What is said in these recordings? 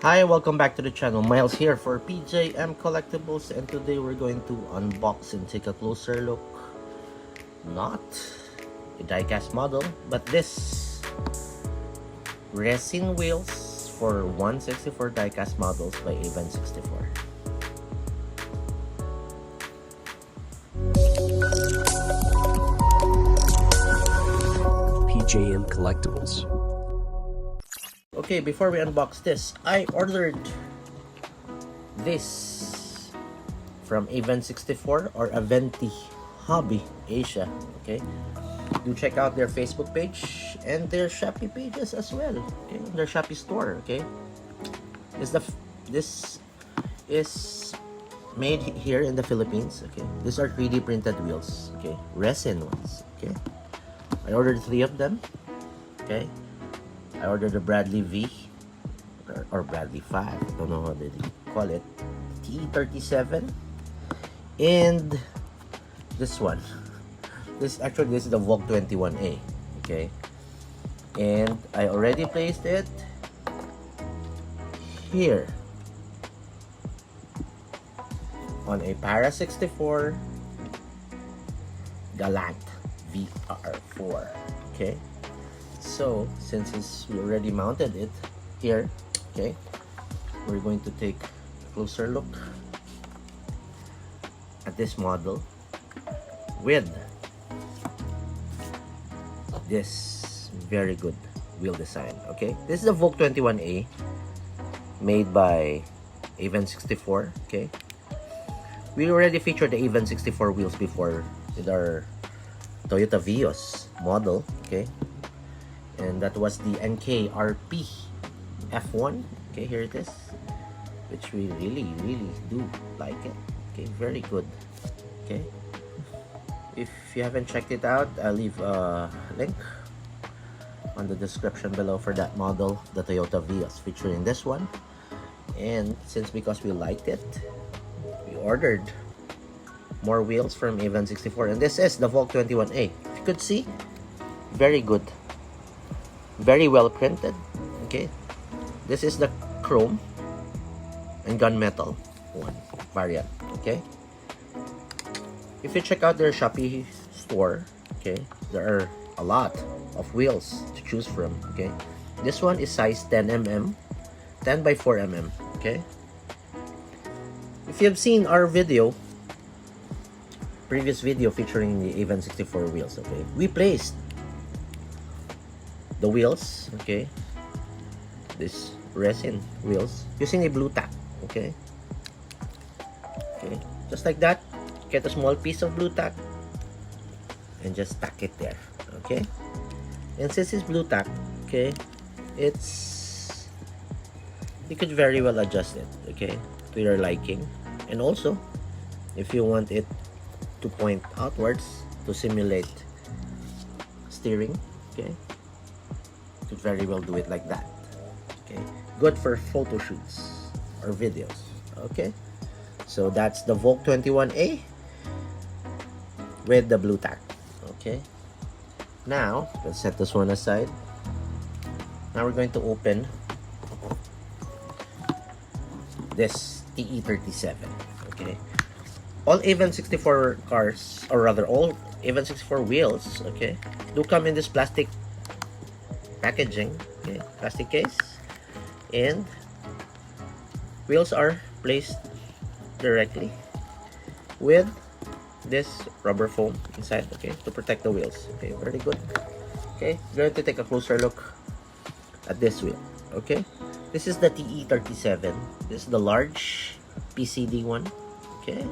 Hi, welcome back to the channel. Miles here for PJM Collectibles, and today we're going to unbox and take a closer look. Not a diecast model, but this resin wheels for 164 diecast models by Aven64. PJM Collectibles. Okay, before we unbox this, I ordered this from Aven64 or Aventi Hobby Asia. Okay, do check out their Facebook page and their Shopee pages as well. Okay, their Shopee store. Okay, this is made here in the Philippines. Okay, these are 3D printed wheels. Okay, resin ones. Okay, I ordered 3 of them. Okay, I ordered the Bradley V or Bradley 5. I don't know how they call it. T37 and this one. This is the Vogue 21A. Okay, and I already placed it here on a Para 64 Galant VR4. Okay, so since we already mounted it here, okay, we're going to take a closer look at this model with this very good wheel design. Okay, this is the Vogue 21A made by Aven64. Okay, we already featured the Aven64 wheels before with our Toyota Vios model. Okay, and that was the NKRP F1. Okay, here it is, which we really do like it. Okay, very good. Okay, if you haven't checked it out, I'll leave a link on the description below for that model, the Toyota Vios, featuring this one. And because we liked it, we ordered more wheels from Aven64, and this is the Vogue 21A. If you could see, very good, very well printed. Okay, this is the chrome and gunmetal one variant. Okay, if you check out their Shopee store, okay, there are a lot of wheels to choose from. Okay, this one is size 10mm, 10 by 4mm. Okay, if you've seen our previous video featuring the Aven64 wheels, okay, we placed the wheels, okay, this resin wheels, using a blue tack. Okay, just like that. Get a small piece of blue tack and just tack it there. Okay, and since it's blue tack, okay, you could very well adjust it, okay, to your liking. And also, if you want it to point outwards to simulate steering, okay, you could very well do it like that. Okay, good for photo shoots or videos. Okay, so that's the Vogue 21A with the blue tack. Okay, now let's set this one aside. Now we're going to open this TE37. Okay, all Aven64 cars, or rather all Aven64 wheels, okay, do come in this plastic packaging. Okay, plastic case, and wheels are placed directly with this rubber foam inside, okay, to protect the wheels. Okay, very good. Okay, we're going to take a closer look at this wheel. Okay, this is the TE37. This is the large PCD one. Okay,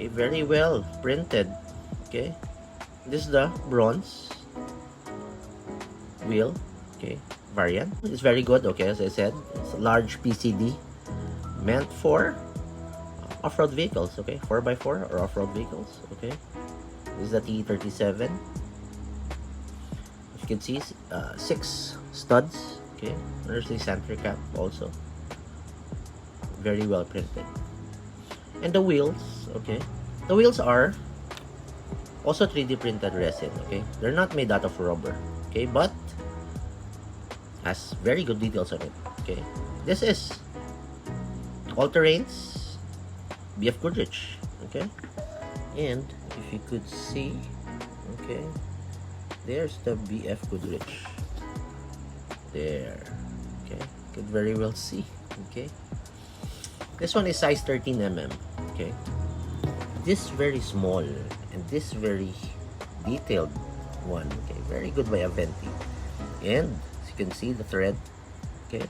very well printed. Okay, this is the bronze wheel. Okay, variant is very good. Okay, as I said, it's a large PCD meant for off-road vehicles. Okay, 4x4 or off-road vehicles. Okay, this is the T37. As you can see, 6 studs. Okay, there's the center cap also, very well printed. And the wheels, okay, the wheels are also 3D printed resin. Okay, they're not made out of rubber. Okay, but has very good details on it. Okay, this is all-terrains BF Goodrich. Okay, and if you could see, okay, there's the BF Goodrich there. Okay, could very well see. Okay, this one is size 13 mm. Okay, this very small and this very detailed one. Okay, very good by Aventi. And as you can see, the thread, okay,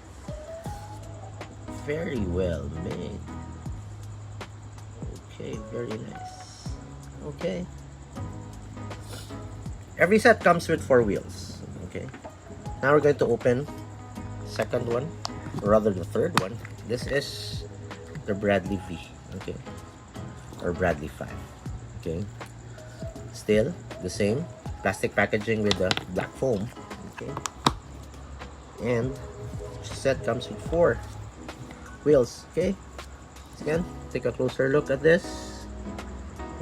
very well made. Okay, very nice. Okay, every set comes with 4 wheels. Okay, now we're going to open second one, or rather the third one. This is the Bradley V. Okay, or Bradley 5. Okay, still the same plastic packaging with the black foam. Okay, and set comes with 4 wheels. Okay, again, take a closer look at this.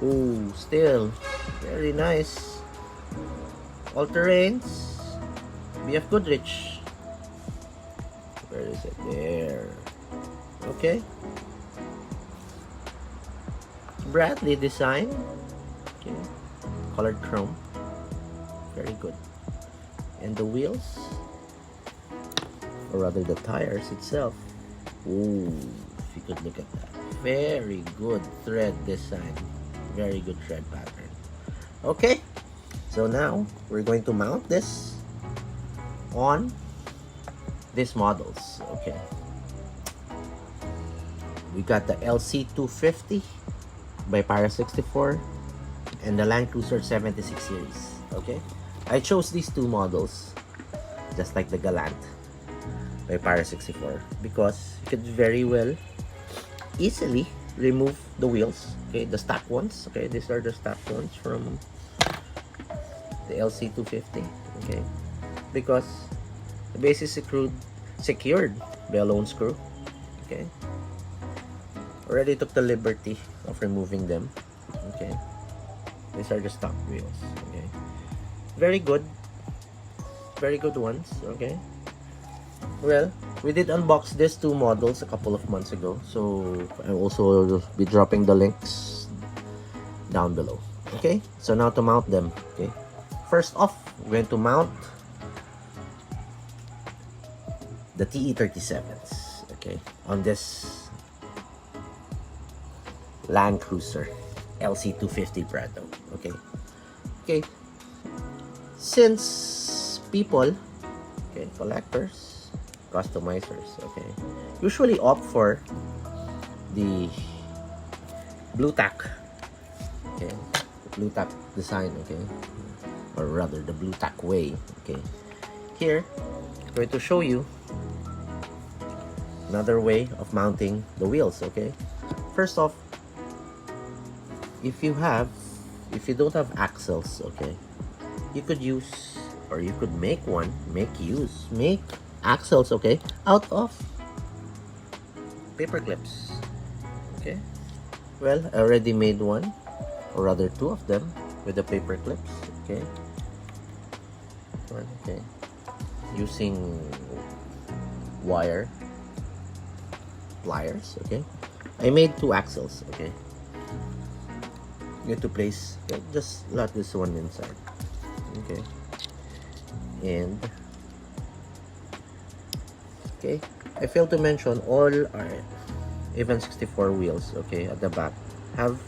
Ooh, still very nice. All-terrains BF Goodrich. Where is it? There. Okay, Bradley design. Okay, colored chrome, very good. And the wheels, or rather the tires itself, ooh, if you could look at that, very good thread design, very good thread pattern. Okay, so now we're going to mount this on these models. Okay, we got the LC250 by Para64 and the Land Cruiser 76 series. Okay, I chose these 2 models, just like the Galant by Para64, because you could very well easily remove the wheels. Okay, the stock ones. Okay, these are the stock ones from the LC250. Okay, because the base is secured by a lone screw. Okay, already took the liberty of removing them. Okay, these are the stock wheels. Okay, very good ones. Okay, well, we did unbox these 2 models a couple of months ago, so I'll also be dropping the links down below. Okay, so now to mount them. Okay, first off, we're going to mount the TE37s. Okay, on this Land Cruiser LC250 Prado. Okay, since people, okay, collectors, customizers, okay, usually opt for the blue tack. Okay, blue tack design. Okay, or rather the blue tack way. Okay, here I'm going to show you another way of mounting the wheels. Okay, first off, if you don't have axles, okay, you could use, or you could make axles, okay, out of paper clips. Okay, well, I already made one, or rather 2 of them with the paper clips. Okay, okay, using wire pliers. Okay, I made 2 axles. Okay, you have to place, okay, just slot this one inside. Okay, and okay, I failed to mention all our Aven64 wheels, okay, at the back have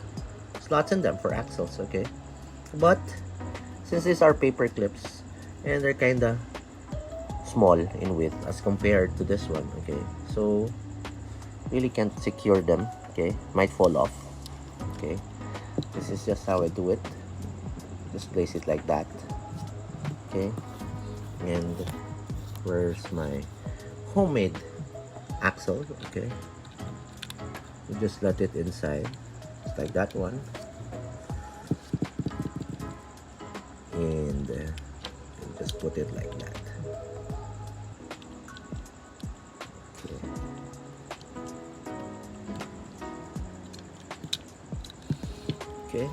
slots in them for axles. Okay, but since these are paper clips and they're kinda small in width as compared to this one, okay, so really can't secure them. Okay, might fall off. Okay, this is just how I do it. Just place it like that. Okay, and where's my homemade axle? Okay, you just let it inside, just like that one, and just put it like that. Okay. Okay,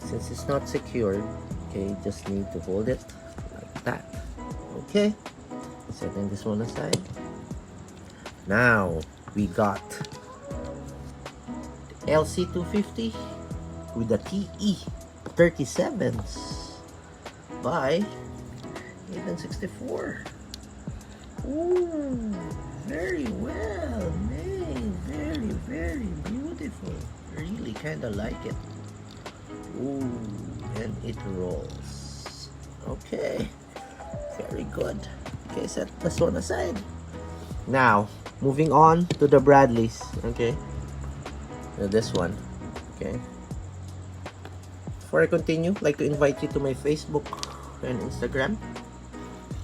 since it's not secured, okay, just need to hold it like that. Okay, Setting this one aside. Now we got the LC250 with the TE37s by Aven64. Ooh, very well made. Very, very beautiful. Really kind of like it. Ooh, and it rolls. Okay, very good. Okay, set this one aside. Now, moving on to the Bradleys. Okay, this one. Okay. Before I continue, I'd like to invite you to my Facebook and Instagram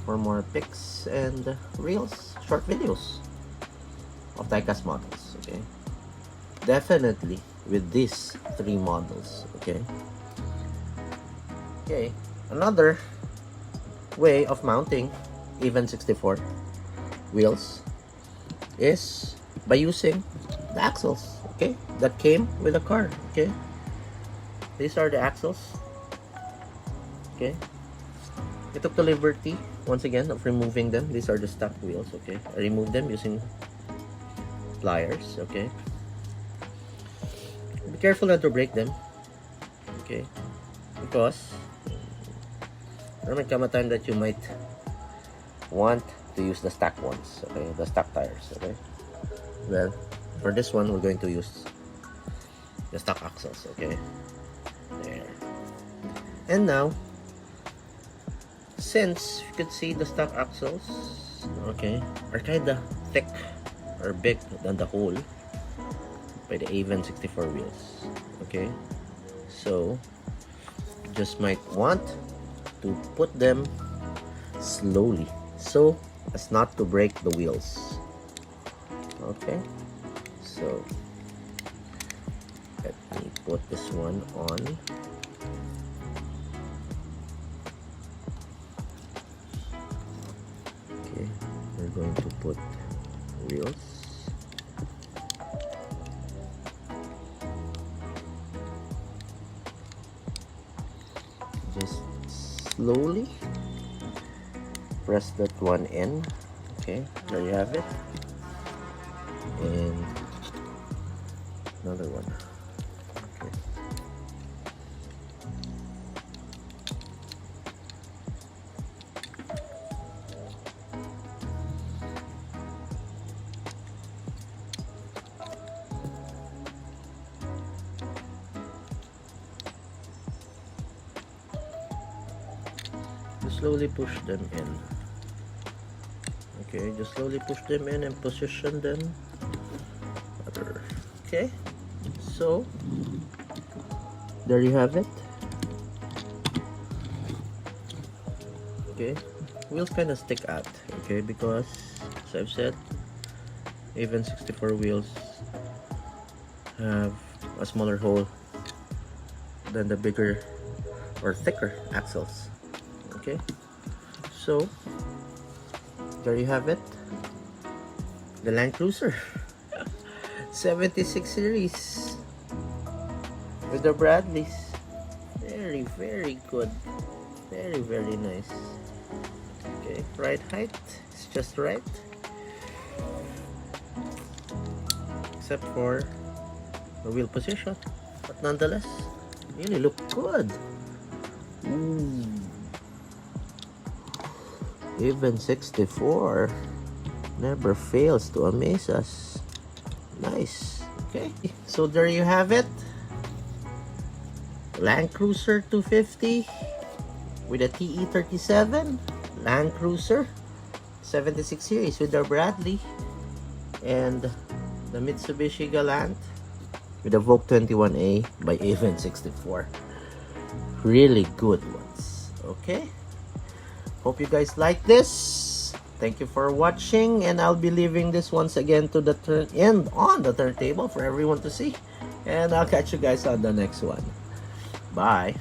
for more pics and reels, short videos of diecast models. Okay, definitely with these 3 models. Okay. Okay, another way of mounting Aven64 wheels is by using the axles, okay, that came with the car. Okay, these are the axles. Okay, I took the liberty once again of removing them. These are the stock wheels. Okay, I removed them using pliers. Okay, be careful not to break them. Okay, because there might come a time that you might want to use the stock ones. Okay, the stock tires. Okay, well, for this one we're going to use the stock axles. Okay, there. And now, since you could see the stock axles, okay, are kinda thick or big than the hole by the Aven64 wheels. Okay, so just might want to put them slowly so as not to break the wheels. Okay, so let me put this one on. Okay, we're going to put wheels. Just slowly press that one in. Okay, there you have it. And another one. Okay. Just slowly push them in. Okay, just slowly push them in and position them. Okay, so there you have it. Okay, wheels kind of stick out. Okay, because as I've said, Aven64 wheels have a smaller hole than the bigger or thicker axles. Okay, so there you have it, the Land Cruiser 76 series with the Bradleys. Very, very good. Very, very nice. Okay, ride height is just right, except for the wheel position, but nonetheless really look good. Ooh. Aven64 never fails to amaze us. Nice. Okay, so there you have it, Land Cruiser 250 with a TE37, Land Cruiser 76 series with the Bradley, and the Mitsubishi Galant with the Vogue 21A by Aven64. Really good ones. Okay, hope you guys like this. Thank you for watching, and I'll be leaving this once again to the end on the turntable for everyone to see, and I'll catch you guys on the next one. Bye.